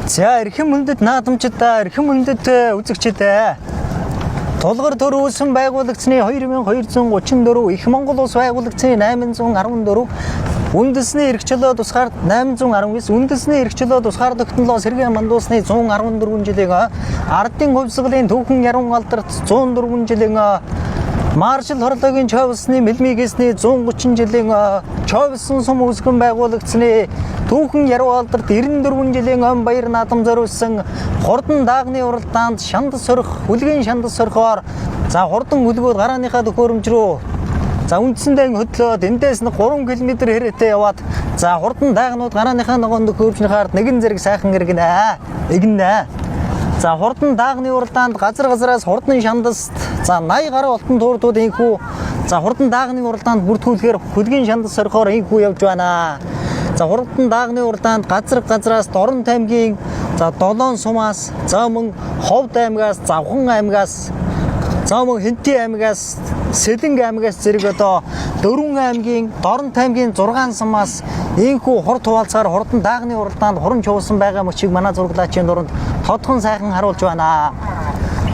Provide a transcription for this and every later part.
За эрхэм хүндэт наадамчдаа, эрхэм хүндэт үзэгчдээ. Тулгар төрүүлсэн байгуулагчны 2234, Их Монгол улс байгуулагчны 814, үндэсний эрх чөлөө тусгаар 819, үндэсний эрх чөлөө тусгаар тогтнолоо сэргээн мандуусны 114 жилийн ардын хувьсгалын түүхэн ярун алдарт 104 жилийн Маршал хорлогийн Чойвлсны мэлмигээсний 130 жилийн Чойвлсын сум үүсгэн байгуулагчны түүхэн яруу алдарт 94 жилийн ом баяр наадам зориулсан хурдан даагны уралдаанд шанд сорих, хүлгийн шанд сорихоор за хурдан хүлгүүд гарааныхаа төхөөрөмж рүү за үндсэндээ хөдлөөд эндээс нь 3 км хэрэтэ яваад за хурдан даагнууд гарааныхаа ногоон төхөөрөмжний хаард нэгэн зэрэг сайхан игнэ. За хурдан даагны уралдаанд газар газараас хурдан шандаст за 80 гаруй олтон туурдууд инхүү за хурдан даагны уралдаанд бүртгүүлэхээр хүлгийн шандас сорихоор инхүү явж байна. За хурдан даагны уралдаанд газар газараас Дорн аймгийн за Долоон сумаас за мөн Ховд аймгаас Завхан аймгаас за мөн Хэнти аймгаас Сэлэнг аймгаас зэрэг одоо Дөрвөн аймгийн Дорн аймгийн 6 сумаас инхүү хурд хуваалцаар хурдан даагны уралдаанд хуран чуулсан байгаа мөчийг манай зураглаачийн дунд тодхон сайхан харуулж байна.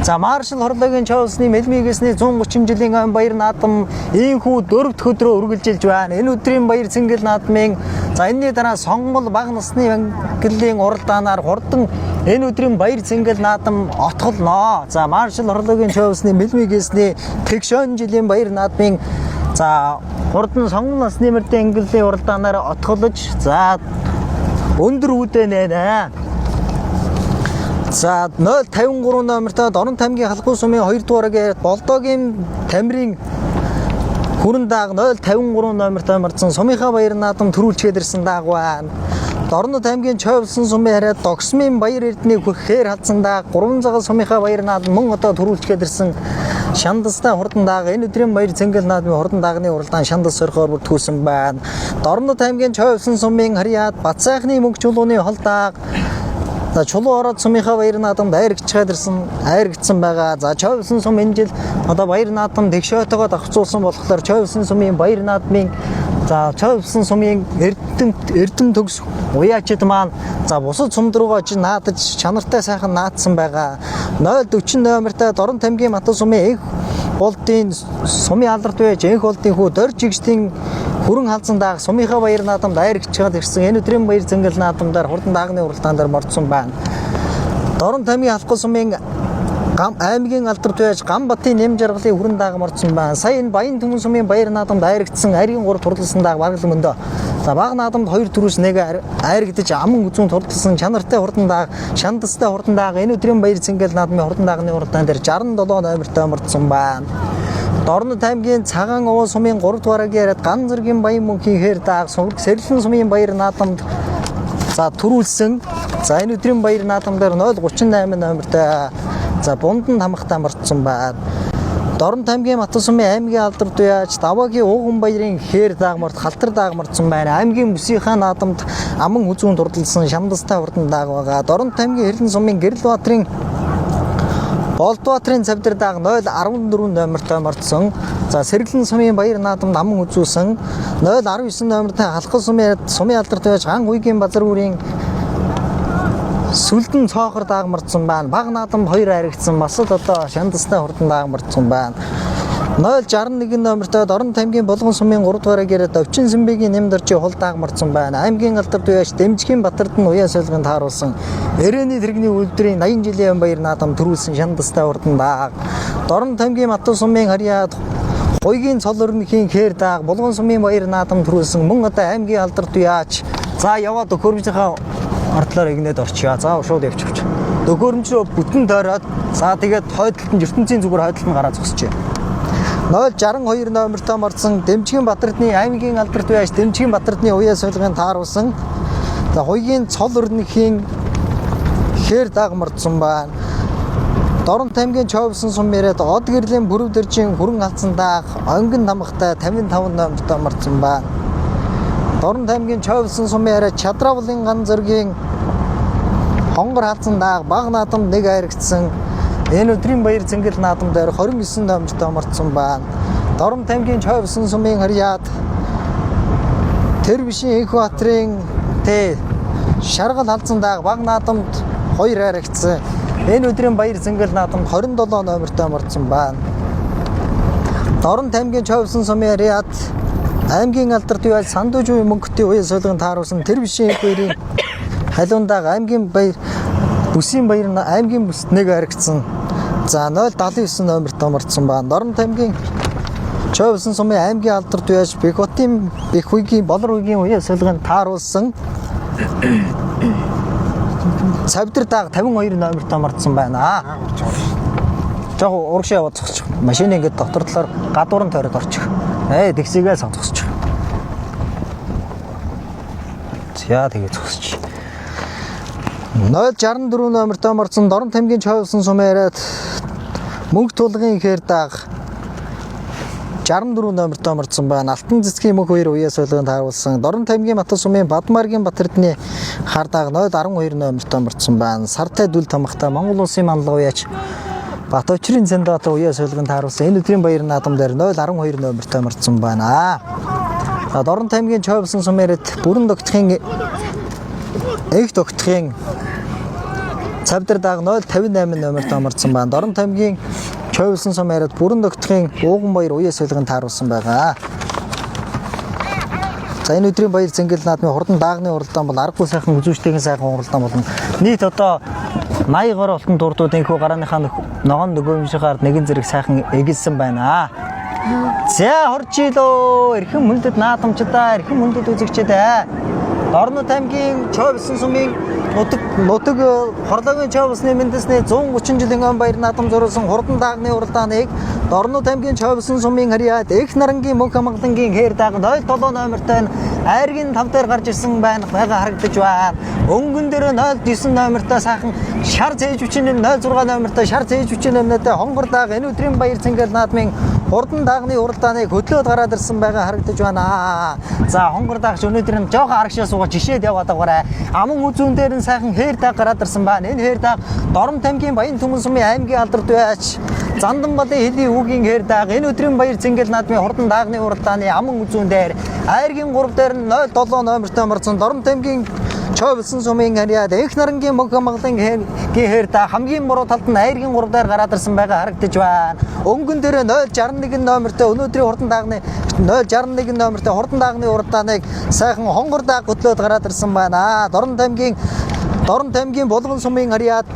За Маршал хорлогийн Чойвлсны мэлмигээсний 130 жилийн ом баяр наадам инхүү 4 дахь өдрөө үргэлжилж байна. Энэ өдрийн баяр цэнгэл наадмын за энэний дараа сонгол бага насны ангиллын уралдаанаар хурдан энэ өдрийн баяр цэнгэл наадам отголно. За Маршал хорлогийн Чойвлсны мэлмигээсний тэгшön жилийн баяр наадмын за хурдан сонгол насны мөрдийн ангиллын уралдаанаар отголж за өндөр үдэнэ. За 053 номертой Дорн аймгийн халахуй сумын 2 дугаарыг Болдогийн тамирын хүрэн дааг 053 номертой марцсан сумынхаа баяр наадам төрүүлчгээд ирсэн дааг байна. Дорн аймгийн Чойвлсын сумын хараад Догсмын баяр эрдний хүрхээр хадсан дааг 3 цагаан сумынхаа баяр наадам мөн одоо төрүүлчгээд ирсэн шандастай хурдан дааг энэ өдрийн баяр цэнгэл наадмын хурдан даагны уралдаан шандас сорихоор бүртгүүлсэн байна. Дорн аймгийн Чойвлсын сумын харьяад Бацайхны мөнгө чулууны хол дааг за чулуу ороод сумынхаа баяр наадамд айргдсан байгаа. За Чойвлсын сум энэ жил одоо баяр наадам тэгшөөтэйгөө давхцуулсан болохоор Чойвлсын сумын баяр наадмын за Чойвлсын сумын эрдэм төгс уяачид маань за бусад сумд руугаа наадаж чанартай сайхан наадсан байгаа. 040 номертой Дорн аймгийн Матан сумын энх болдын сумын алдарт байж энх болдын хүү Дор жигсдийн хүрэн халзан дааг сумынхаа баяр наадамд айргчаад ирсэн энэ өдрийн баяр цэнгэл наадамдаар хурдан даагны уралдаанаар мордсон байна. Дорн аймгийн халахуй сумын аймгийн алдарт байж Гамбатын нэм жаргалын хүрэн дааг мордсон байна. Сая энэ Баян Түмэн сумын баяр наадамд айргдсан арийн 3 турласан дааг бараг л мөндөө. За бага наадамд 2 төрөөс нэг айргдаж аман үзүүн турласан чанартай хурдан дааг, шандастай хурдан дааг энэ өдрийн баяр цэнгэл наадмын хурдан даагны уралдаан дээр 67 номертой мордсон байна. Дорн аймгийн Цагаан Овоо сумын 3 дугаарыг яриад Ган зэргийн Баян мөнхийн хээр дааг Сэрлэн сумын баяр наадамд за төрүүлсэн. За энэ өдрийн баяр наадам дээр 038 номертой за Бундан хамахтай мордсон байна. Дорн аймгийн Матан сумын аймгийн алдарт уяаж Даваагийн Ууган баярын хээр дааг Халтар дааг мордсон байна. Аймгийн бүсийнхаа наадамд аман үзүүн дурдалсан шандастай хурдан дааг байгаа. Дорн аймгийн Хэрлэн сумын Гэрэлбаатарын Болдбаатарын цавдар дааг 014 номертой мордсон. За Сэрлэн сумын баяр наадамд аман үзүүлсэн 019 номертой халахуй сумын алдарт байж Ган гүйгийн базар үрийн Сүлдэн цоохор дааг мордсон байна. Бага наадамд 2 айргдсан бас л одоо шандастай хурдан дааг мордсон байна. 061 номертой Дорн аймгийн Булган сумын 3 дугаарыг яриад Овчин Сэмбигийн Нэмдэрчийн хол дааг мордсон байна. Аймгийн алдарт уяаж Дэмжгийн Батард нь уяа солигонд хааруулсан Эрээний тэрэгний үйлдвэрийн 80 жилийн баяр наадам төрүүлсэн шандастай хурдан дааг. Дорн аймгийн Матан сумын харьяад Гуйгийн цол өрнөхийн хээр дааг Булган сумын баяр наадам төрүүлсэн мөн одоо аймгийн алдарт уяаж за яваад төхөөрөмжийнхаа ардлаар игнээд орчъя. За шууд явчих. Төхөөрөмж рүү бүтэн тойроод за тэгээд хойдолтон ертөнцийн зүгээр хойдолтон гараа зогсчихъя. 062 номертой мордсон Дэмжгийн Батардны аймгийн алдарт байж Дэмжгийн Батардны уяа солигын тааруулсан за Гуйгийн цол өрнөхийн хээр дааг мордсон байна. Дорн аймгийн Чойвлсын сум яриад Од гэрлийн бүрв дэржийн хүрэн халдсан дааг онгон тамхтай 55 номертой мордсон байна. Дорн аймгийн Чойвлсын сумын яриад Чадравлын Ган зэргийн хонгор халдсан дааг бага наадамд нэг айргдсан энэ өдрийн баяр цэнгэл наадам дээр 29 номертой мордсон байна. Дорн аймгийн Чойвлсын сумын харьяад Тэр бишийн Энх Баатрын Шаргал халзан дааг баг наадамд 2 харагдсан. Энэ өдрийн баяр цэнгэл наадамд 27 номертой мордсон байна. Дорн таймгийн Човсон сумын Ариад аймгийн алдарт юу Сандужийн мөнгөтэй уян солигын тааруулсан тэр бишийн баярын халуундаг аймгийн баяр бүсийн баяр аймгийн бүст 1 харагдсан. За 079 номертой мордсон байна. Дорн таймгийн Човсон сумын аймгийн алдарт юу Бекотын Бекхүйгийн Болоргийн уян солигын тааруулсан Цавдар дааг 52 номертой мордсон байна. Жог урагш яваад зогсчих. Машин ингээд дотор талаар гадуурн тойроод орчих. Тэгсийгээ сонсгочих. За тэгээ зогсчих. 064 номертой мордсон Дорн таймгийн Човсон сумын Ариад мөнгө тулгын ихээр дааг 64 номертой мордсон байна. Алтан цэцгийн мөнх 2 уян солигын тааруулсан. Дорн таймгийн Батус сумын Бадмаргийн Батэрдны хардааг 012 номертой мордсон байна. Сартай дүл тамхтай Монгол улсын манлага уяач Бат Очрын Цэндбаатар уян солигын тааруулсан. Энэ өдрийн баяр наадам дээр 012 номертой мордсон байна. Дорн таймгийн Човсон сумын Ариад бүрэн тогтхын их тогтхын Цавдар дааг 058 номертой мордсон байна. Дорн таймгийн Човсон сумын Ариад бүрэн тогтхын ууган баяр уян солигын тааруулсан байгаа. За энэ өдрийн баяр цэнгэл наадмын хурдан даагны уралдаан бол аргагүй сайхан үзүүштэйгэн сайхан уралдаан болно. Нийт одоо 80 гаруй алтан турдуудын хөө гарааныхаа ногоон нөгөөмшихаар нэгэн зэрэг сайхан эгэлсэн байна. За хоржилоо эрхэм мөндөд наадамчдаа эрхэм мөндөд үзэгчдээ Дорн таймгийн Човсон сумын нутаг хорлогийн Човсны мэндэсний 130 жилийн өн баяр наадам зориулсан хурдан даагны уралдааныг Дорн таймгийн Човсон сумын Ариад их нарангийн мөнх амгалангийн хээр дааг 07 номертой айргийн 5 дээр гарч ирсэн байгаа харагдаж байна. Өнгөн дээр 09 номертой сайхан шар зээж хүчний 06 номертой шар зээж хүчний өмнөдөө хонгор дааг энэ өдрийн баяр цэнгэл наадмын хурдан даагны уралдааныг хөтлөөд гараад ирсэн байгаа харагдаж байна. За хонгор даагч өнөөдөр нь жоохон арагшаа суугаад жишээд яваад байгаарай. Аман үзүүн дээр нь сайхан хээр дааг гараад ирсэн байна. Энэ хээр дааг Дорн таймгийн Баян Түмэн сумын аймгийн алдарт байч Зандан балын хэлийн хүүгийн хээр дааг энэ өдрийн баяр цэнгэл наадмын хурдан даагны уралдааны аман үзүүн дээр айргийн 3 дээр нь 07 номертой мордсон Дорн таймгийн Човсон сумын Ариад их нарангийн мөнх амгалангийн хээр дааг хамгийн муруу талд нь айргийн 3 дээр гараад ирсэн байгаа харагдаж байна. Өнгөн дээр 061 номертой өнөөдрийн хурдан даагны 061 номертой хурдан даагны уралдааныг сайхан хонгор дааг хөтлөөд гараад ирсэн байна. Дорн таймгийн Булган сумын Ариад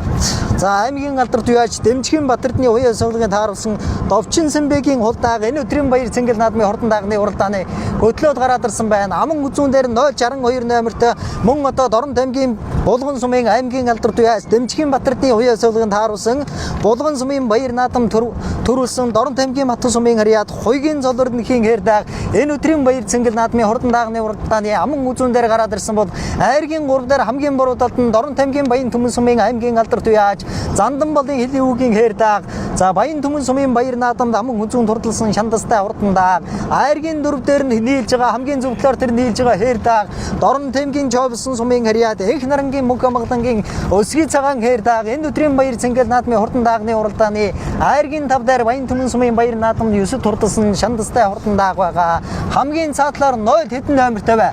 за аймгийн алдарт юуач Дэмжгийн Батэрдны уян солигын тааруулсан Довчин Сэмбэгийн хулдааг энэ өдрийн баяр цэнгэл наадмын хурдан даагны уралдааны хөтлөөд гараад ирсэн байна. Аман үзүүн дээр 062 номертой мөн одоо Дорн таймгийн Булган сумын аймгийн алдарт юуач Дэмжгийн Батэрдны уян солигын тааруулсан Булган сумын баяр наадам төрүүлсэн Дорн таймгийн Батус сумын Ариад хуйгийн золорныхийн хээр дааг энэ өдрийн баяр цэнгэл наадмын хурдан даагны уралдааны аман үзүүн дээр гараад ирсэн бол айргийн 3 дээр хамгийн буруу талд нь Дорн таймгийн Баян Түмэн сумын аймгийн алдарт юуач Зандан балын хэлийн хүүгийн хээр дааг за Баян Түмэн сумын баяр наадамд аман үзүүн турдалсан шандастай хурдан дааг айргийн 4 дээр нь нийлж байгаа хамгийн зөв талаар тэр нийлж байгаа хээр дааг Дорн таймгийн Човсон сумын Ариад их нарангийн мөнх амгалангийн өсгий цагаан хээр дааг энэ өдрийн баяр цэнгэл наадмын хурдан даагны уралдааны айргийн 5 дээр Баян Түмэн сумын баяр наадамд 9 турдалсан шандастай хурдан дааг байгаа. Хамгийн цаатлаар 0 хэдэн номертой бай.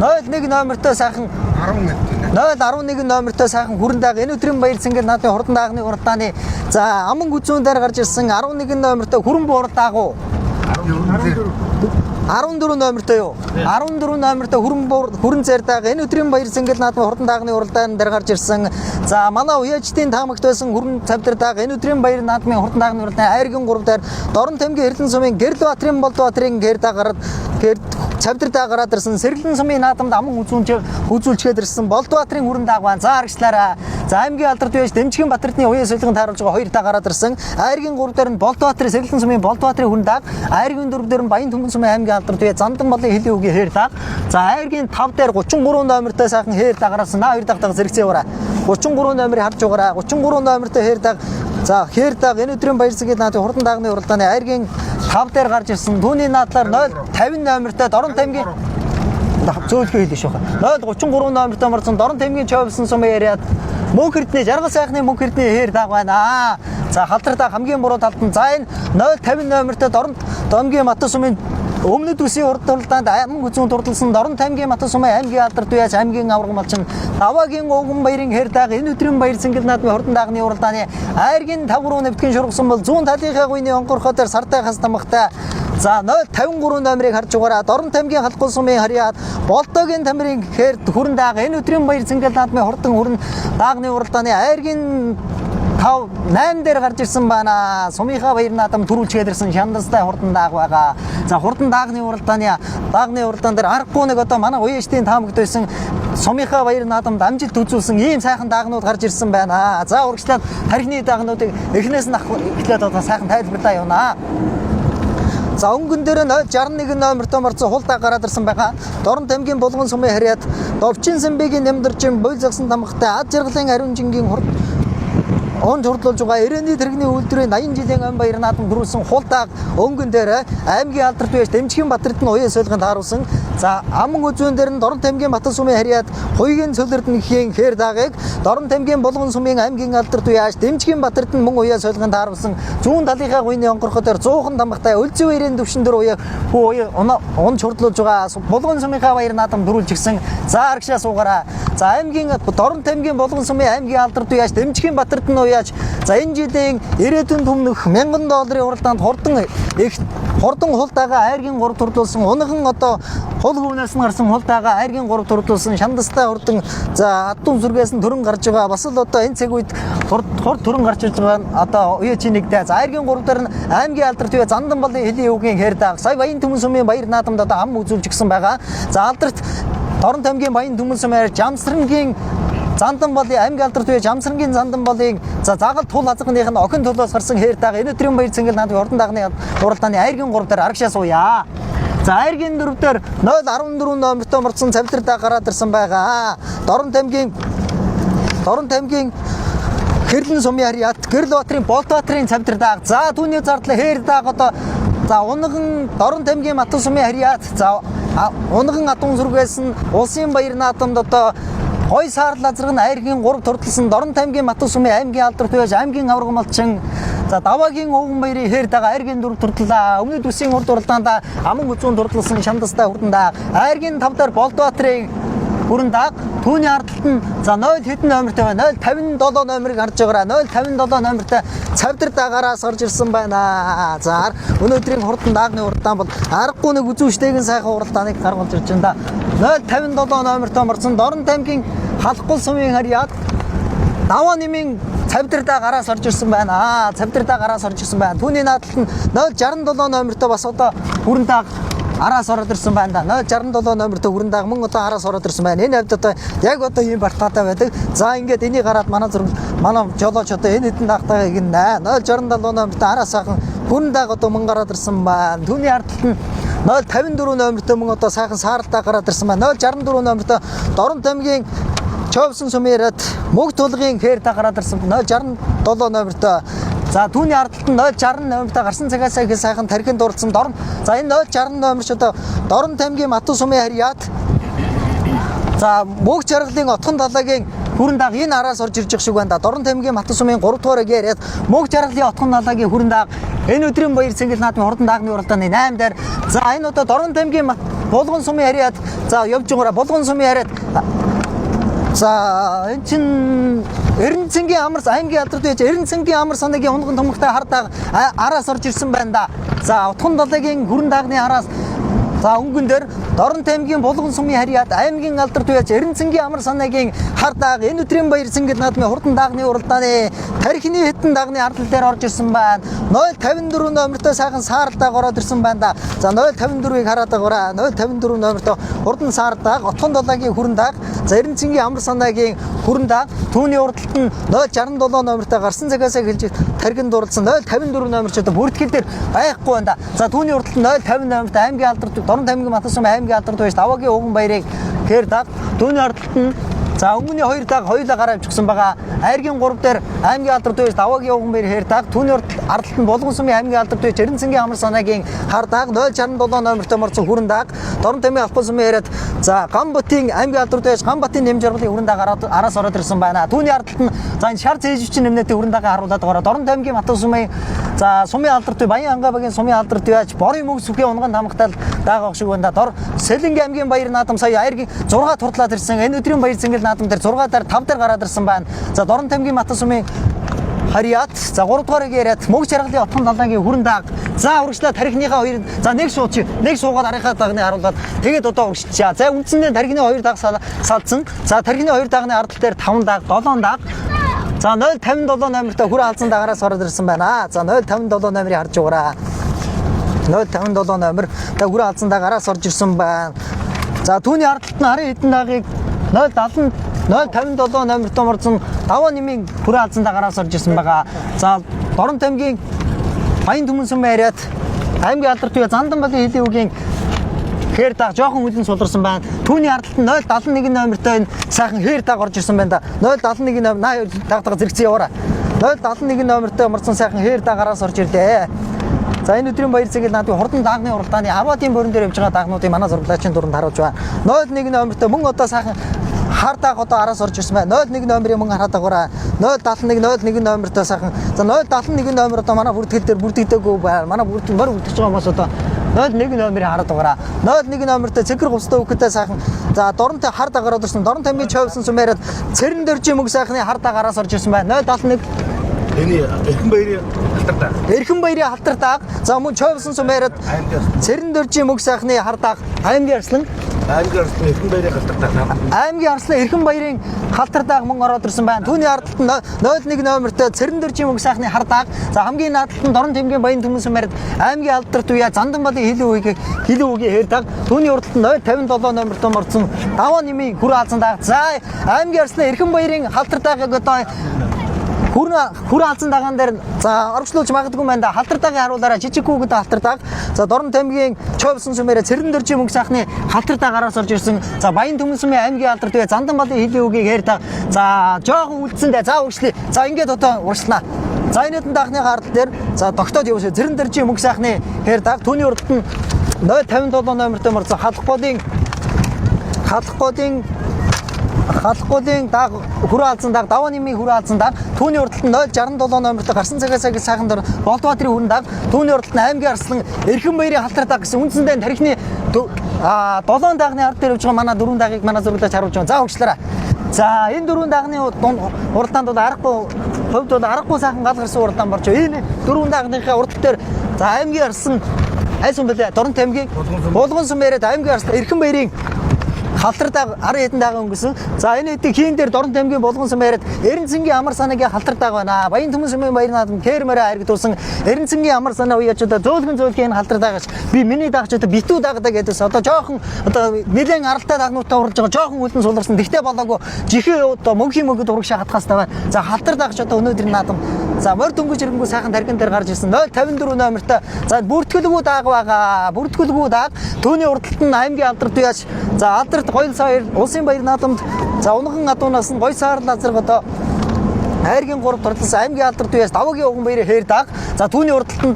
01 номертой сайхан 011 номертой сайхан хүрэн дааг энэ өдрийн баяр цэнгэл наадмын хурдан даагны уралдааны за аман үзүүн дээр гарч ирсэн 11 номертой хүрэн буурал даагуу 14 номертой юу? 14 номертой хүрэн зэр дааг энэ өдрийн баяр цэнгэл наадмын хурдан даагны уралдаан дээр гарч ирсэн. За манай уяачдын таамагт байсан хүрэн цавдар дааг энэ өдрийн баяр наадмын хурдан даагны уралдааны айргийн 3 дээр Дорн таймгийн Хэрлэн сумын Гэрэл Баатрын Болдбаатрын гээр дагараад цавдар дааг гараад ирсэн Сэрлэн сумын наадамд аман үзүүлчгээд ирсэн Болдбаатрын хүрэн дааг байна. За аргачлаараа. За аймгийн алдарт байж Дэмжгийн Батэрдны уян солигын тааруулж байгаа 2 дааг гараад ирсэн. Айргийн 3 дээр нь Болдбаатрын Сэрлэн сумын Болдбаатрын хүрэн дааг, айргийн 4 дээр нь Баян Түмэн сумын аймгийн алдарт байж Зандан балын хэлийн хүүгийн хээр дааг. За айргийн 5 дээр 33 номертой сайхан хээр дааг гараасан. Наа 2 дагтаа зэрэгцээ яваарай. 33 номерыг харж байгаарай. 33 номертой хээр дааг. За хээр дааг энэ өдрийн баяр цэнгэл наадмын хурдан даагны уралдааны айргийн 5 дээр гарч ирсэн. Түүний наадлаар 050 номертой Дорн таймгийн зөөлхөө хэлээ шүүх. 033 номертой мордсон Дорн таймгийн Човсон сумын Ариад мөнх эрдний жаргал сайхны мөнх эрдний хээр дааг байна. За халдар дааг хамгийн буруу талд нь за энэ 050 номертой Дорн таймгийн Матус сумын Өмнөд үсгийн урд талдаанд аман үзүүн дурдсан Дорн таймгийн Матас сумын аймгийн алдарт туяач аймгийн авраг малчин Даваагийн Өвгөн баярын хэр дааг энэ өдрийн баяр цэнгэл наадмын хурдан даагны уралдааны айргийн тавгруу нэвтгэн шургасан бол зүүн талынхаа гүйний онгорхотоор сартай хас тамхтай за 053 номерыг харж угаараа Дорн таймгийн халахгүй сумын харьяат Болтогийн тамирын хэр хүрэн дааг энэ өдрийн баяр цэнгэл наадмын хурдан даагны уралдааны айргийн 5-8 дээр гарч ирсэн байна. Сумынхаа баяр наадам төрүүлчгээд ирсэн шандастай хурдан дааг байгаа. За хурдан даагны уралдаан дээр аргагүй нэг одоо манай уяжтын таамагт байсан сумынхаа баяр наадамд амжилт үзүүлсэн ийм сайхан даагнууд гарч ирсэн байна. За урагшлаад тархины даагнуудыг эхнээс нь эхлээд одоо сайхан тайлбарлаа явнаа. За өнгөн дээр 061 номертой марцсан хулдаа гараад ирсэн байгаа. Дорн таймгийн Булган сумын харьяат Довчин Самбигийн нэмдэрчин бойл загсан тамхтай ад жаргалын ариун жингийн он журдлуулж байгаа ирээний тэрэгний үйлдвэрийн 80 жилийн ам баяр наадам төрүүлсэн хулдааг өнгөн дээр аймгийн алдарт туяач Дэмчгийн Батэрдэн уян солихын тааруулсан. За аман үзүүн дээр нь Дорн таймгийн Матас сумын харьяат Хуйгийн Цөлөрдөнхийн хээр даагыг Дорн таймгийн Булган сумын аймгийн алдарт туяач Дэмчгийн Батэрдэн мөн уян солихын тааруулсан. Зүүн талынхаа гүйний онгорхотоор 100хан тамхтай өлзөө ирээний төвшин дөр он журдлуулж байгаа Булган сумынхаа баяр наадам төрүүлж гисэн. За аргашаа суугаараа. За аймгийн Дорн таймгийн Булган сумын аймгийн алдарт туяач Дэмчгийн Батэрдэн за энэ жилийн ирээдүйн төмнөх $1000 уралдаанд хурдан хулдаагаа айргийн 3 төрүүлсэн унахан одоо хул хөвнөөс нь гарсан хулдаагаа айргийн 3 төрүүлсэн шандастай хурдан за аддун сүргээс нь төрөн гарч байгаа бас л одоо энэ цаг үед хурд төрөн гарч ирж байгаа одоо уяачийн нэгдээ за айргийн 3 дээр нь аймгийн алдарт туяа Зандан балын хэлийн өвгийн хэр дааг сая Баян Түмэн сумын баяр наадамд одоо ам үзүүлж гисэн байгаа. За алдарт Дорн таймгийн Баян Түмэн сумын Жамсрангийн Зандан балын аймгийн алдарт туяач Жамсрангийн Зандан балын за загал тул хазгных нь охин толоос гарсан хэр дааг энэ өдрийн баяр цэнгэл наадмын хурдан даагны уралдааны айргийн 3 дээр аргашаа сууя. За айргийн 4 дээр 014 номертой марцсан цавилтар дааг гараад ирсэн байгаа. Дорн таймгийн Гэрлэн сумын харьяат Гэрэл Баатрын Болт Баатрын цавилтар дааг за түүний зардал хэр дааг одоо за унган Дорн таймгийн Матас сумын харьяат за унган адун сүргээс нь улсын баяр наадамд одоо Гой саар лазраг нь айргийн 3 турталсан Дорн таймгийн Матас сумын аймгийн алдарт туяач аймгийн авраг малчин за Даваагийн Өвгөн баярын хэр дагаа айргийн 4 турталаа. Өмнөд үсгийн урд уралдаанд аман үзүүн турталсан шандастай хурдан дааг айргийн 5 дээр Болт Баатрын хүрэн дааг түүний ардталт нь за 0 хэдэн номертой байна 057 номерыг харж байгаараа 057 номертой цавдар даагаараас орж ирсэн байна. За өнөөдрийн хурдан даагны уралдаан бол аргагүй нэг үзүүштэйгэн сайхан уралдааныг гаргуулж ирж байна да 057 номертой марцсан Дорн таймгийн халахгүй сумын харьяат Даваа нэмийн цавдар даагаараас орж ирсэн байна. Цавдар даагаараас орж ирсэн байна. Түүний наадталт нь 067 номертой бас одоо хүрэн дааг араас ороод ирсэн байна да 067 номертой хүрэн дааг мөн одоо араас ороод ирсэн байна. Энэ хавьд одоо яг одоо ийм бартаатай байдаг. За ингээд энийг гараад манай жолооч одоо энэ хэдэн даагтайг гинэ 067 номертой араас сайхан хүрэн дааг одоо мөн гараад ирсэн байна. Түүний ардталт нь 054 номертой мөн одоо сайхан сааралтай гараад ирсэн байна. 064 номертой Дорн таймгийн Човсон сумын мөг тулгын хэр тагараад ирсэн 067 номертой за түүний ардталт нь 060 номертой гарсан цагаас их сайхан тархинд дурдсан Дорн за энэ 060 номерч одоо Дорн таймгийн Матас сумын харьяат за мөг жаргалын отхон далайгийн хүрэн дааг энэ араас орж ирж шиг байна да Дорн таймгийн Матас сумын 3 дугаар гэрээд мөг жаргалын отхон далайгийн хүрэн дааг энэ өдрийн баяр цэнгэл наадмын хурдан даагны уралдааны 8 дээр за энэ одоо Дорн таймгийн Булган сумын харьяат за явж байгаараа Булган сумын харьяат за энэ чин Эрдэнцэнгийн амар аймгийн алдарт туяач Эрдэнцэнгийн амар санаагийн унган томогтой хардаг араас орж ирсэн байна да. За утхан далайгийн хүрэн даагны араас за өнгөн дээр Дорн таймгийн Булган сумын харьяат аймгийн алдарт туяач Эрдэнцэнгийн амар санаагийн хардаг энэ өдрийн баяр цэнгэл наадмын хурдан даагны уралдааны тархины хэдэн даагны ардтал дээр орж ирсэн байна. 054 номертой сайхан сааралтай ороод ирсэн байна да. За 054-ийг хараад байгаараа 054 номертой хурдан сааралтай отхон далайгийн хүрэн дааг за Эрдэнцэнгийн амар санаагийн хүрэн дааг түүний урдталт нь 067 номертой гарсан цагаас эхэлж тархинд дурлсан 054 номерч одоо бүртгэл дээр байхгүй байна да. За түүний урдталт нь 050 номертой аймгийн алдарт Дорн таймгийн Матас сумын аймгийн алдарт туяач Даваагийн Өвгөн баярыг хэр дааг түүний ардталт нь за өмнөний 2 дааг хоёулаа гараа авчихсан байгаа. Айргийн 3 дээр аймгийн алдарт туяач Даваагийн Өвгөн баяр хэр дааг түүний ардталт нь Булган сумын аймгийн алдарт туяач Эрдэнцэнгийн амар санаагийн хар дааг 067 номертой марцсан хүрэн дааг Дорн таймгийн албан сумын яриад за Гамбатын аймгийн алдарт туяач Гамбатын нэм жаргалын хүрэн дааг араас ороод ирсэн байна. Түүний ардталт нь за энэ шар цээжвчин нэмнэтийн хүрэн даагаа харуулад байгаа Дорн таймгийн Матас сумын За сумын алдарт Баян Ангабагийн сумын алдарт яаж борын мөнгө сүхий унган тамхтал даагаах шиг байна. Дор Сэлэнгийн аймгийн баяр наадам сая айргийн 6 туртлаад ирсэн. Энэ өдрийн баяр цэнгэл наадам дээр 6 дээр 5 дээр гараад ирсэн байна. За Дорн тамгийн Матан сумын Хариат за 3 дугаарыг яриад мөнгө чаргалын отхон далайгийн хүрэн дааг. За урагшлаа тарихныхаа 2 за нэг суугаад арийнхаа дагны харуулаад тэгээд одоо урагшчаа. За үндсэндээ тарихны 2 дааг салцсан. За тарихны 2 дагны ардтал дээр 5 дааг, 7 дааг. За 057 номертой хүрээ алзан дагаараас ороод ирсэн байна. За 057 номерыг харж угаараа. 057 номер та хүрээ алзан дагаараас орж ирсэн байна. За түүний ардталт нь харын хэдэн даагийг 057 номертой морзон 5 нэмийн хүрээ алзан дагаараас орж ирсэн байгаа. За Дорн тамгийн Баян Түмэн сумын яриад аймгийн алдарт үе Занданбалын хэлийн үгийн хээр дааг жоохон үлэн суларсан байна. Түүний ардталт нь 071 номертой энэ сайхан хээр дааг орж ирсэн байна да. 071 номер дагдаг зэрэгцээ яваараа. 071 номертой морзон сайхан хээр даагараас орж ирлээ. За энэ өдрийн баяр цэнгэл наадмын хурдан даагны уралдааны 10-ийн борон дээр явж байгаа даагнуудыг манай зурглагчийн дунд харуулж байна. 01 номертой мөн одоо сайхан хар дааг одоо араас орж ирсэн байна. 01 номерын мөн хараад байгаараа. 071 номертой сайхан. За 071 номер одоо манай бүртгэл дээр бүрдэгдээгүй байна. Манай бүртгэж байгаа хүмүүс одоо 01 номерыг хараад байгаараа. 01 номертой цэгэр густай үхэтэй сайхан. За Доронтой хар даагаар орж ирсэн. Дорн тамгийн Чойвсон сумаараад цэрэн дөржийн мөг сайхны хар даагаараас орж ирсэн байна. 071 энэ Эрхэн баярын халтар дааг. Эрхэн баярын халтар дааг. За мөн Чойвсон сумаараад цэрэн дөржийн мөг сайхны хар дааг. Аймгийн арслан Эрхэн баярын халтар дааг. Аймгийн арслан Эрхэн баярын халтар дааг мөн ороод ирсэн байна. Түүний ардталт нь 01 номертой цэрэн дөржийн мөг сайхны хар дааг. За хамгийн наадталт нь Дорн тамгийн Баян Түмэн сумаараад аймгийн алдарт үе Занданбалын хэлийн үгийн хээр дааг. Түүний урдталт нь 057 номертой морцсон 5 нэмийн хүрээ алзан дааг. За аймгийн арслан Эрхэн баярын халтар даагийг одоо хүрээ алзан даган дээр за оргишлуулж магадгүй байна да. Халтар даагийн харуулаараа жижиг хүүхэд халтар дааг. За Дорн тамгийн Чойвсон сумаараа цэрэн дөржийн мөнгө сайхны халтар даагаараас орж ирсэн. За Баян Түмэн сумын аймгийн алдарт үе Занданбалын хэлийн үгийн хээр дааг. За жоохон үлдсэндээ за урагшлаа. За ингээд одоо урагшлаа. За энэ хэдэн даахны хаалт дээр за тогтоод явшаа цэрэн дөржийн мөнгө сайхны хээр дааг. Түүний урдт нь 057 номертой морцсон халахгүй дааг хүрээ алзан дааг 5 нэмийн хүрээ алзан дааг. Түүний урдталт нь 067 номертой гарсан цагаас сайхан дор Болдбаатарын хүрэн дааг. Түүний урдталт нь аймгийн арслан Эрхэн баярын халтар дааг гэсэн үндсэндээ тарихны 7 даагны ард дээр явж байгаа манай 4 даагийг манай зурглаж харуулж байгаа. За урагшлаараа. За энэ 4 даагны уралдаанд бол хувьд бол аргагүй сайхан гал гарсан уралдаан болж байна. Энэ 4 даагныхаа урдтал дээр за аймгийн арслан айсан бэлээ Дорн тамгийн Булган сумаараад аймгийн арслан Эрхэн баярын халтар дааг 10 хэдэн дааг өнгөрсөн. За энэ хэдийн хийн дээр Дорн тамгийн Булган сумаараад Эренцэнгийн амар санаагийн халтар дааг байна. Баян Түмэн сумын баяр наадам кэрмэрэ харигдуулсан Эренцэнгийн амар санаа уяачудаа зөөлгөн энэ халтар даагаш би миний даагчдаа битүү даагдаг гэдээс одоо жоохон одоо нэлээд аралтай даагнуудтай уралж байгаа жоохон үлэн суларсан. Тэгтээ болоогүй жихээ одоо мөнхийн мөнгөд урагшаа хатхаастай байна. За халтар даагч одоо өнөөдрийн наадам за морь дөнгөж ирэнгүү сайхан таргин дээр гарч ирсэн 054 номертой за бүртгэлгүй дааг байгаа. Бүртгэлгүй дааг түүний урдталт нь аймгийн алдарт үеаш за алдарт Гоёл саяр улсын баяр наадамд за унган адуунаас нь Гоё саар лазар одоо айргийн 3 турласан аймгийн алдарт үеэс даваагийн уган баярын хээр дааг. За түүний урдталт нь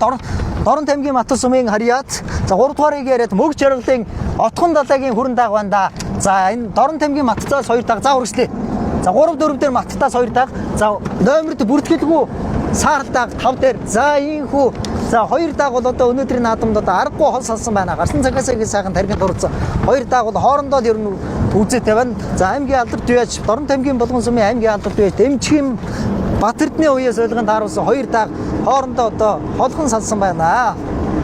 Дорн тамгийн Матан сумын Хариат за 3 дугаарыг яриад мөг чаргалын отхон далайгийн хүрэн дааг байна да. За энэ Дорн тамгийн Маттаас 2 дааг за урагшлаа. За 3 4 дээр Маттаас 2 дааг. За номерд бүртгэлгүй саар дааг 5 дээр. За ийхүү за 2 дааг бол одоо өнөөдрийн наадамд одоо аргагүй хол салсан байна. Гарсан цагаас сайхан тархинд дурдсан. 2 дааг бол хоорондоо ер нь үзээтэй байна. За аймгийн алдарт үеч Дорн тамгийн Булган сумын аймгийн алдарт үеч Дэмчгийн Батэрдны үеэс ойлгонд харуулсан 2 дааг хоорондоо одоо холхон салсан байна.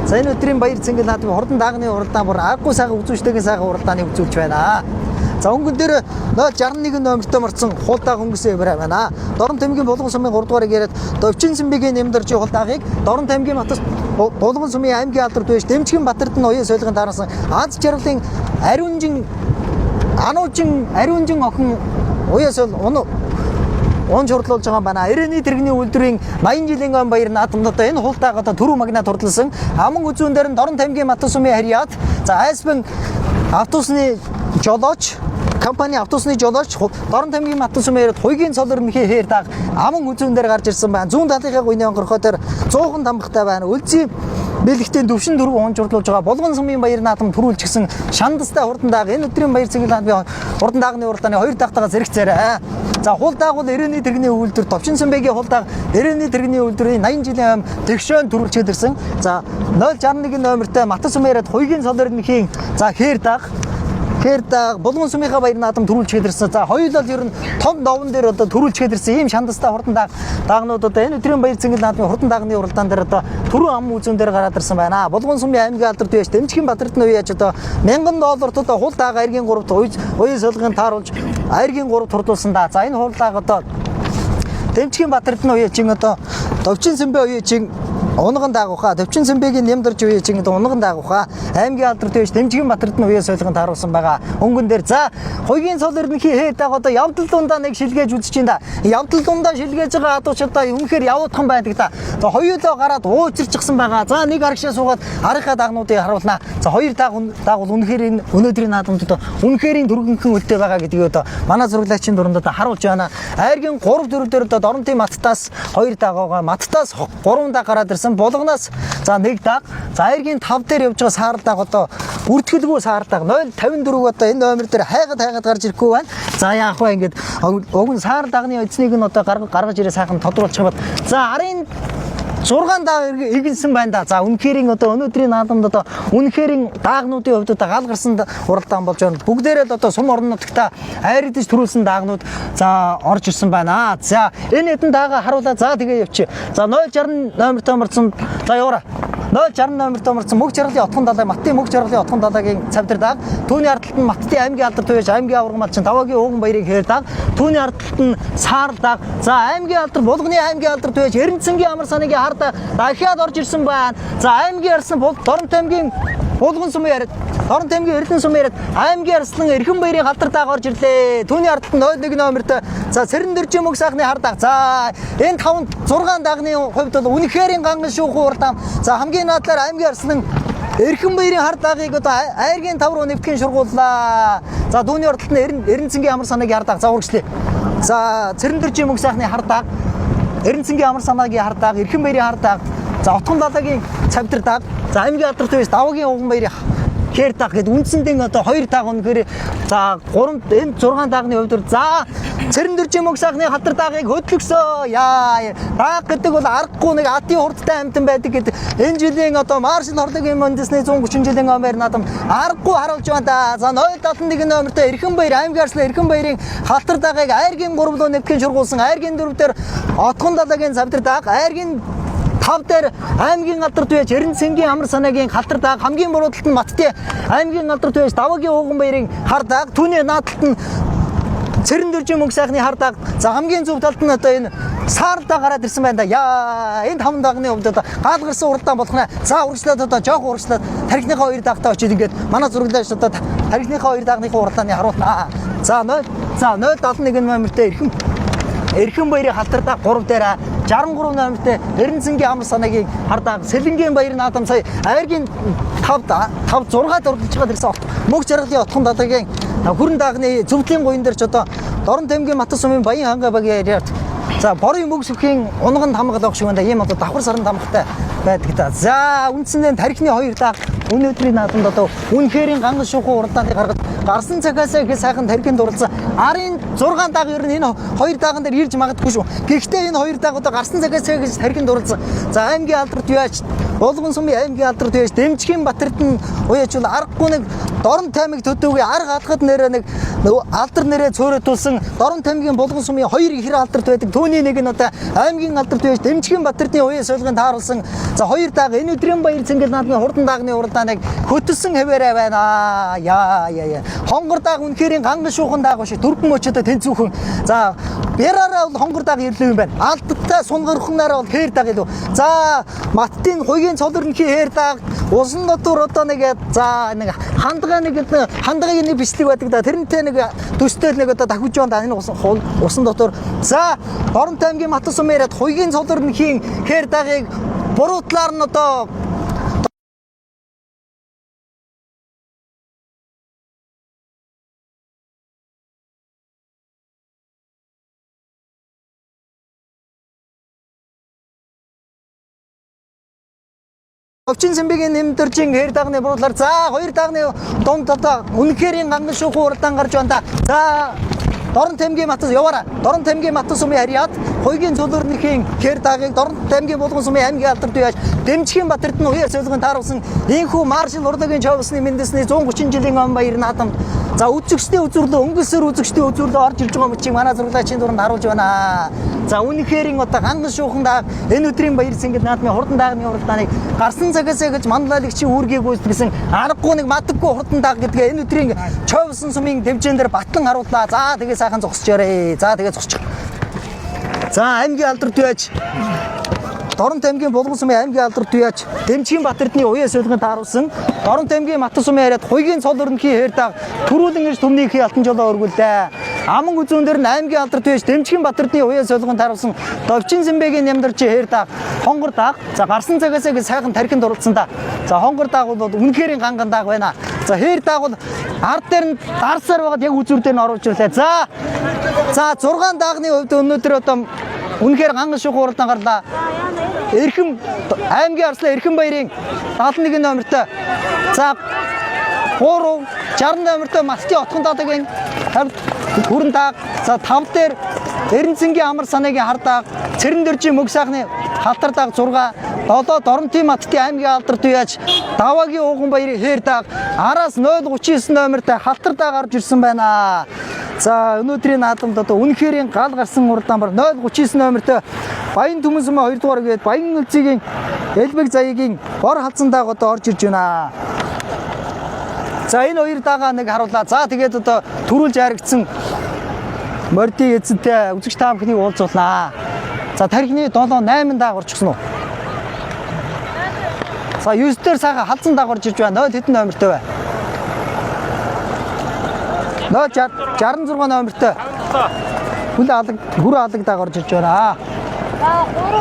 За энэ өдрийн баяр цэнгэл наадмын хурдан даагны уралдаан бүр аргагүй сайхан үзүүлжтэйгийн сайхан уралдааны үзүүлж байна. За өнгөн дээр 061 номертой морцсон хулдааг өнгөсөн юм байна. Дорн тамгийн Булган сумын 3 дугаарыг яриад Довчин Сэмбигийн нэмдэржийн хулдаагыг Дорн тамгийн Булган сумын аймгийн алдарт үеч Дэмчгийн Батэрдны үеэс ойлгонд харуулсан Аз жаргалын ариунжин охин уяас он журдлуулж байгаа байна. 90-ний тэрэгний үйлдвэрийн 80 жилийн өн баяр наадамд одоо энэ хулдааг одоо түрүү магнат хурдлсан. Аман үзүүн дээр нь Дорн тамгийн Матан сумын Хариат, за Айсбан автобусны жолооч компани автобусны жолооч Дорн тамгийн Матан сумын хуйгийн цолорнхий хээр дааг аман үзүүн дээр гарч ирсэн байна. Зүүн талынхаа гүйний онгорхой дээр 100хан тамхтай байна. Үлзий бэлэгтээ төвшин дөрөв он журдлуулж байгаа. Булган сумын баяр наадам төрүүлж гисэн шандастай хурдан дааг энэ өдрийн баяр цэнгэл наадмын хурдан даагны уралдааны 2 даагтайгаа зэрэгцээрээ. За хул даагуул 90-ны тэрэгний үйлдвэр Товчин Сүмбэгийн хул дааг 90-ны тэрэгний үйлдвэрийн 80 жилийн ам тэгшөөн төрүүлчихэд ирсэн. За 061 номертой Матас Сүмэрэд хуйгийн солирныхийн за хээр дааг Булган Сүмийнхаа баяр наадам төрүүлчихэд ирсэн. За хоёулаа ер нь том довн дээр одоо төрүүлчихэд ирсэн ийм шандастай хурдан даагнууд одоо энэ өдрийн баяр цэнгэл наадмын хурдан даагны уралдаан дээр одоо түрүү ам үзүүн дээр гараад ирсэн байна. Булган Сүмийн аймгийн алдарт байж Дэмжгийн Батэрдны үеэж одоо $1000 одоо хул даага айргийн 3-т уян солгын тааруулж айргийн 3-т хурдуулсан да. За энэ хул даага одоо Дэмжгийн Батэрдны үеэж одоо Товчин Сүмбэ үеэж унган даагууха Товчин Сүмбэгийн нямдарч үеэж унган даагууха аймгийн алдарт байж Дэмжгийн Батэрдны үеэ солигон тааруулсан байгаа. Өнгөн дээр за хуйгийн солирныхий хэд дааг одоо явдал дундаа нэг шилгээж үзэж байна да. Явдал дундаа шилгээж байгаа адуучдаа үнэхээр явуудхан байдаг да. За хоёулаа гараад уучирчихсан байгаа. За нэг арагшаа суугаад арийнхаа даагнуудыг харуулнаа. За хоёр даагуул үнэхээр энэ өнөөдрийн наадамд одоо үнэхээр дөрвөнхэн үлдээ байгаа гэдгийг одоо манай зураглагчийн дунд одоо харуулж байна. Айргийн 3-4 дээр одоо Доронтын маттаас 2 даагаагаа маттаас 3 дааг гараад ирсэн. Булганаас за 1 дааг. За айргийн 5 дээр явж байгаа саар дааг одоо үрдгэлгүй саар дааг 054 одоо энэ номер дээр хайгаад гарч ирэхгүй байна. За яах вэ ингээд уг нь саар даагны эзнийг нь одоо гаргаж ирээ сайхан тодруулж чаваад за арын 6 дааг игэнсэн байна да. За үнэхэрийн одоо өнөөдрийн наадамд одоо үнэхэрийн даагнуудын хувьд одоо гал гарсан уралдаан болж байна. Бүгдээрээ л одоо сум орон нутагта айрдж төрүүлсэн даагнууд за орж ирсэн байна. За энэ хэдэн даага харуулаа за тэгээ явчих. За 060 номертой марцсан за яваараа. 060 номертой марцсан мөг жаргалын отхон далай Маттын мөг жаргалын отхон далайгийн цавдар дааг. Түүний ардталт нь Маттын аймгийн алдарт байж аймгийн авраг малчин Даваагийн ууган баярыг хээр дааг. Түүний ардталт нь саар дааг. За аймгийн алдарт Булганы аймгийн алдарт байж Эрдэнэцэнгийн амар санагийн дахиад орж ирсэн байна. За аймгийн арслан Доронт аймгийн Булган Сүм яриад Доронт аймгийн Эрдэнэ Сүм яриад аймгийн арслан Эрхэн баярын халтар дааг орж ирлээ. Түүний ардталт 01 номертой за Цэрэн дөржин мөг сайхны хар дааг. За энэ 5-6 даагны хувьд бол үнэхээр ганган шүүхүү урдаан. За хамгийн наадлаар аймгийн арслан Эрхэн баярын хар даагыг одоо айргийн 5 руу нэвтгэн шургууллаа. За түүний ардталт нь Эрдэнэцэнгийн амар санаагийн хар дааг. За урагшлаа. За Цэрэн дөржин мөг сайхны хар дааг Эрдэнэцэнгийн амар санаагийн хар дааг, Эрхэн баярын хар дааг, за Отгон далайгийн цавдар дааг, за аймгийн алдарт байж Даваагийн ууган баярын хээр дааг гэдэг үндсэндээ одоо 2 дааг үнэхээр за 3 энэ 6 даагны хувьд за Цэрэн дөржин мөг сайхны хатар даагыг хөдлөксөө. Яа дааг гэдэг бол аргагүй нэг атын хурдтай амьтан байдаг гэдэг энэ жилийн одоо маршал хорлогийн мөндөсний 130 жилийн омээр надам аргагүй харуулж байна да. За 071 номертой Эрхэн баяр аймгийн арслан Эрхэн баярын хатар даагыг айргийн 3 руу нэвтгэн шургуулсан. Айргийн 4 дээр Отгон далайгийн цавдар дааг, айргийн 5 дээр аймгийн алдарт байж Эрдэнэцэнгийн амар санаагийн халтар дааг, хамгийн буруу талд нь Маттын аймгийн алдарт байж Даваагийн ууган баярын хар дааг, түүний наад талд нь Цэрэн дөржин мөг сайхны хар дааг. За хамгийн зөв талд нь одоо энэ саар дааг гараад ирсэн байна да. Яа энэ 5 даагны хувьд одоо гал гарсан уралдаан болох нэ. За урагшлаад одоо жоох урагшлаад тархиныхаа 2 даагтаа очиж ингээд манай зураглагч одоо тархиныхаа 2 даагны уралдааны харуулнаа. За 071 номертэй Эрхэн баярын халтар дааг 3 дээр 63 номертэй Эрдэнэцэнгийн амар санаагийн хар дааг Сэлэнгийн баяр наадам сая айргийн 5 6 дурдж ирсэн мөг жаргалын отхон далайгийн хүрэн даагны зөвлөлийн гуйн дээр ч одоо Доронт аймгийн Матас Сүмийн Баян ханга багийн за борын мөг сүхийн унганд хамгаал авах шиг байна. Ийм одоо давхар саранд хамгаалтай байдаг да. За үндсэндээ тархины 2 дааг өнөөдрийн наадамд одоо үнэхээр ганган шүүхүү уралдааны гаргаж гарсан цагаас их сайхан тархинд дурлсан. Арын 6 дааг ер нь энэ 2 дааган дээр ирж магадгүй шүү. Гэхдээ энэ 2 дааг одоо гарсан цагаас их тархинд дурлсан. За аймгийн алдарт юуач Булган Сүмийн аймгийн алдарт юуач Дэмжгийн Батэрдэн уяач бол аргагүй нэг Доронт аймаг төдөөгийн арга алхад нэрээ нэг алдар нэрээ цөөрөтүүлсэн Доронт аймгийн Булган Сүмийн 2 ихэр алдарт байдаг. Түүний нэг нь одоо аймгийн алдарт юуач Дэмжгийн Батэрдны уяа солигын тааруулсан. За 2 дааг энэ өдрийн баяр цэнгэл наадмын хурдан даагны уралдааныг хөтөлсөн хэвээрээ байна. Яа. Хонгор дааг үнэхээр ганган шуухан дааг биш дөрвөн мөчөдө тэнцүүхэн. За бяраараа бол хонгор дааг ирлээ юм байна. Алдтаа сунгархнаараа бол хээр дааг илүү. За Маттын хуйгийн цолорнхий хээр дааг усан дотор одоо нэг за нэг хандгааны нэг бичлэг байдаг да. Тэрнтэй нэг төстэй нэг одоо дахиж байна да. Энэ усан дотор. За Доронт аймгийн Матас Сүм яриад хуйгийн цолорнхийн хээр даагыг буруу талаар нь одоо Товчин Сүмбэгийн нэмдэржин хээр даагны буруулаар за 2 даагны дунд одоо үнэхээр ганган шүүхүү уралдаан гарч байна да. За Дорн Тамгийн Матас яваараа. Дорн Тамгийн Матас сумын харьяат хоёрын цулуурныхийн хэр дагыг Дорн Тамгийн Булган сумын аймгийн алдарт үеж Дэмчгийн Батэрд нь уяа солигон тааруулсан энхүү маршал урлагийн чавсны мэндэлсний 130 жилийн он баяр наадамд за үзэгчдийн үзүүрлээ өнгөсөр үзэгчдийн үзүүрлээ орж ирж байгаа мөчийг манай зурлаачийн дунд харуулж байна. За үнэхэрийн одоо ханган шуухан дааг энэ өдрийн баяр цэнгэл наадмын хурдан даагны уралдааныг гарсан цагаасаа гэж манлайлагчийн үүргийг гүйцэтгэсэн аргагүй нэг мадаггүй хурдан дааг гэдгээ энэ өдрийн чавсан сумын дэвжэн дээр батлан харууллаа. За тэгээ сайхан зогсчоорой. За тэгээ зогсчих. За аймгийн алдарт үеж Дорн Тамгийн Булган сумын аймгийн алдарт үеж Дэмчгийн Батэрдны уяа солигон тааруулсан Дорн Тамгийн Матас сумын харьяат хоёрын цол өрнөхийн хэр дааг төрүүлэн ирж түмнийхээ алтан жолоо өргүүллээ. Аман үзүүн дээр нь аймгийн алдарт үеж Дэмчгийн Батэрдны уяа солигон тааруулсан Довчин Зэмбэгийн нямдарчийн хэр дааг хонгор дааг. За гарсан цагаасаа гэж сайхан тархинд уралдсан да. За хонгор дааг бол үнэхэрийн ганган дааг байна. За хэр дааг бол ард дээр нь дарсаар байгаад яг үзүүр дээр нь оруулж ирлээ. За 6 даагны хувьд өнөөдөр одоо үнэхээр ганган шуух уралдаан гарлаа. Эрхэм аймгийн арслан Эрхэм баярын 71 номертой. За 360 номертой Мастын отхон дадагийн 50 хүрэн дааг. За 5 дээр Эренцэнгийн амар санаагийн хар дааг, Цэрэн дөржийн мөг сайхны халтар дааг 6, 7 Доронтын Маттын аймгийн алдарт үеж Даваагийн ууган баярын хэр дааг, араас 039 номертой халтар дааг орж ирсэн байна. За өнөөдрийн наадамд одоо үнэхэрийн гал гарсан уралдаан бар 039 номертой Баян Түмэн сумын 2 дугаар гээд Баян Үлцгийн Элбэг заягийн бор халдсан дааг одоо орж ирж байна. За энэ хоёр дагаа нэг харууллаа. За тэгээд одоо төрүүлж харагдсан мордын эзэнтэй үзэгч та бүхнийг уулзуулнаа. За тархины 7 8 дааг орчихсон уу? За 9 дээр сайхан халдсан дааг орж ирж байна. 0 хэдэн номертой бай? 066 номертой. Хүрээ алаг дааг орж ирж байна.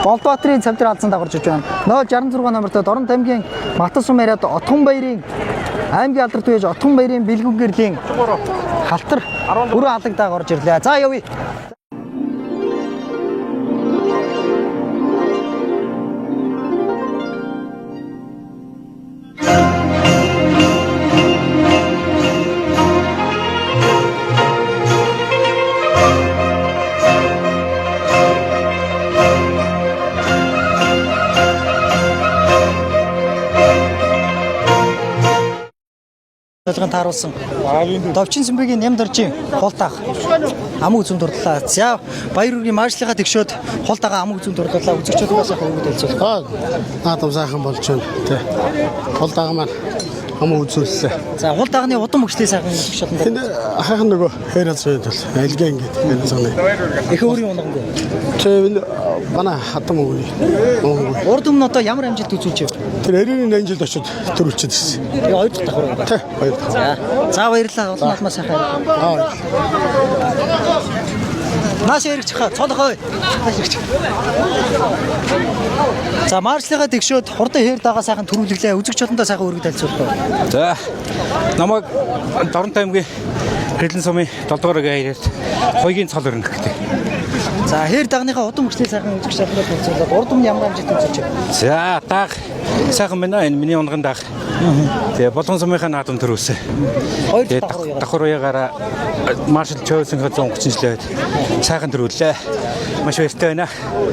Болбоотрын цавдар алдсан дааг орж ирж байна. 066 номертой Дорн Тамгийн Матас сумын харьяат Отхон баярын аймгийн алдарт үеж Отхон баярын бэлгүүн гэрлийн халтар хүрээ алаг дааг орж ирлээ. За явъя. Солигон тааруулсан Довчин Зэмбэгийн нямдаржийн хултаах амаг үзүүнд дурлаа. За баяр үргийн маршлихаа тэгшөөд хултаагаа амаг үзүүнд дурлаа. Үзэгчдээс сайхан өгөөд хэлцүүлээ. Наадам сайхан болж байна. Тэ. Хултаагаа маань амаг үзүүллээ. За хултаагны удам өгчлээ сайхан үзэгчдэн. Тэнд хайхан нөгөө хэрэл зүйд бол айлгаа ингээд хэрэл зогны. Их өөрийн унаггүй. Тэ манай хатам өгнө. Урд өмнө одоо ямар амжилт үзүүлж байна? Тэр 98 жилд очиод төрүүлчихэд ирсэн. Тэгээ хоёр дахь давхар байна. Тэ, хоёр дахь. За баярлалаа. Олон алмаа сайхан. Нааш эргэж хаа цолгой. За маршлихаа тэгшөөд хурдан хээр дагаа сайхан төрүүлглээ. Үзэгч олондоо сайхан өргөд тайлцууллаа. За намайг Дорн Тамгийн Хэрлэн сумын 7 дугаар гэрээд хоёрын цол өрнө гэдэг. За хээр дагныхаа удам өгчлээ сайхан үзэгч олондоо тайлцуулаад урд өмнө ямар амжилт үзүүлж байна? За дааг сайхан байна. Энэ миний унган дааг. Тэгээ Булган сумынхаа наадам төрүүлсэн. Хоёр Тэгээ давхар уягаараа маршал Чойсонхоо 130 жилээд сайхан төрүүллээ. Маш баяртай байна.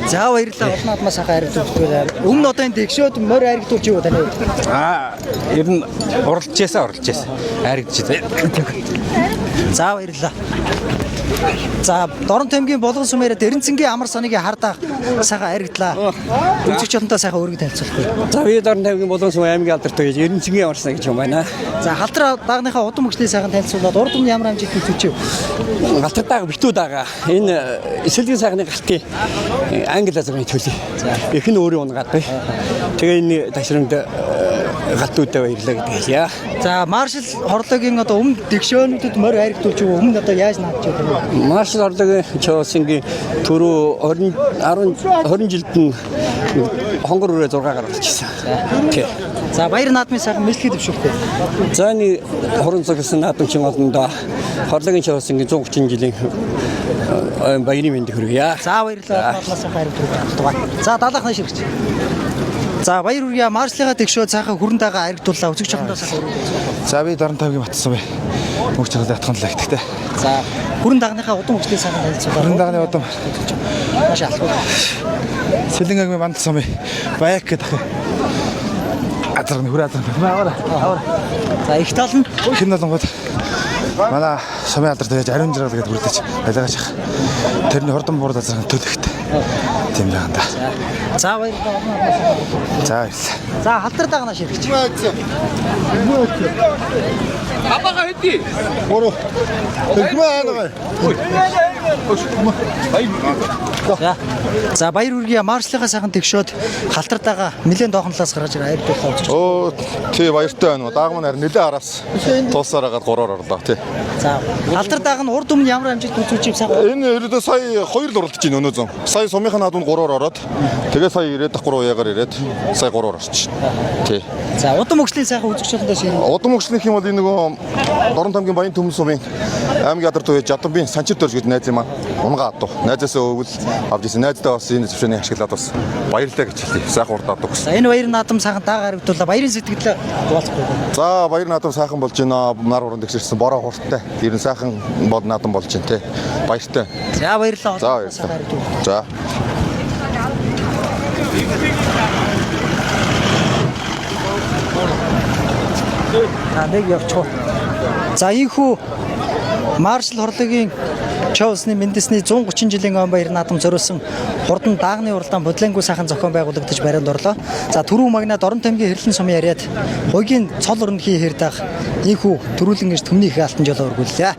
За баярлалаа. Олон алмаа сайхан харилцуулдаг. Өмнө одоо энэ тэгшөөд морь харигдуулж юу тань вэ? Ер нь уралдажсэн. Харигдчихсэн. За баярлалаа. За Дорн Тамгийн Булган сумын Эренцэнгийн амар санаагийн хар дааг сайхан харигдлаа. Үзэгч олонтой сайхан өргөд тайлцуулах. За би Дорн Тамгийн Булган сумын аймгийн алдарт гэж Эренцэнгийн амар санаа гэж юм байна. За халтар даагныхаа удам өгчлээ сайхан тайлцуулаад урд өмнө ямар амжилт үзүүлж вэ? Галтар дааг битүү даага. Энэ эсэлгийн сайхны галтын англи азрын төлөй. Их нь өөрөө унгаад бай. Тэгээ энэ ташрамд галтуудаа баярлаа гэдэг хэлье. За маршал хорлогийн одоо өмнө дэгшөөнүүдэд морь харигдуулж юу өмнө одоо яаж наадч вэ? Маршал хорлогийн Чойсонгийн түрүү 20 жилд нь хонгор үрээ 6 гаргаж ирсэн. Тий. За баяр наадмын сайхан мэдлэгээ дэвшүүлэхгүй. За энэ хорон цагсан наадамчин олондоо хорлогийн Чойсонгийн 130 жилийн баярын мэндийг хүргье. За баярлалаа. Сайхан харигдуулах. За далаахны ширхч. За баяр үргээ маршлихаа тэгшөө сайхан хүрэн дагаа харигдууллаа. Үзэгч олондоо сайхан өргөд. За би Дорн Тамгийн Матас сумын мөнх чангалын атхан лаа гэдэгтэй. За Хүрэн дагныхаа удам хүчтэй сайхан танилцуулаа. Хүрэн дагны удам. Маш алхав. Сэлэнгэгийн мандал сумын баяг гэдэг. Азар нүрэ азар. Аваа. За их тал нь Хин болонгод манай сумын алдар тэгэж ариун жаргал гэдэг бүрдэж байлгаач. Тэрний хурдан буур азар төлөхтэй. Тийм байна да. за баярлалаа. За баярлалаа. За халдар дагнаа ширхэж. Апаага хэдий. Гурав. Тэгмээ За баяр үргийн маршлихаа сайхан тэгшөөд халтардаага нэлээд доохнолоос гаргаж ирээ айр дуулаа үзэж. Оо тий баяртай байна уу. Дааг маань харин нэлээ араас туусаар агаад 3-оор орлоо тий. За халтардаага нь урд өмнө ямар амжилт үзүүлж сайхан. Энэ ерөөдөө сая 2 л уралдаж байна өнөө зам. Сая сумынхаа наадмын 3-оор ороод тэгээ сая ирээд давхар уяагаар ирээд сая 3-оор орчих. Тий. За удам өгчлийн сайхан үзэгчлэндээ ширээ. Удам өгчлөх юм бол энэ нөгөө Дорн тамгийн Баян Төмөн сумын аймгийн ядар төвөө Жадамбын Санчир дөрж гэдэг найз юм аа. Унгаа адуу. Найзаасаа өвөл авч ирсэн. Найздаа бас энэ зөвшөөрлийг ашиглаад бас баярлалаа гэж хэлье. Сайхан урдаад өгсөн. За энэ баяр наадам сайхан даа гаргадуулаа баярын сэтгэлээ хуваалцахгүй. За баяр наадам сайхан болж байна. Нар уран дэгшэрсэн бороо хурдтай. Ер нь сайхан бол наадам болж байна те. Баяртай. За баярлалаа. За баярлалаа. За. Нэг явчихв. За ийхүү маршал хорлогийн Чоусны Мэндисний 130 жилийн он баяр наадам зориулсан хурдан даагны уралдаан бодлонгүй сайхан зохион байгуулагдаж баринд орлоо. За түрүү магнад Орон тамгийн хэрлэн сумын яриад хуйгийн цол өрнөхийн хэрэг даах ийхүү төрүүлэн ирж төмнийхээ алтан жолоо өргүүллээ.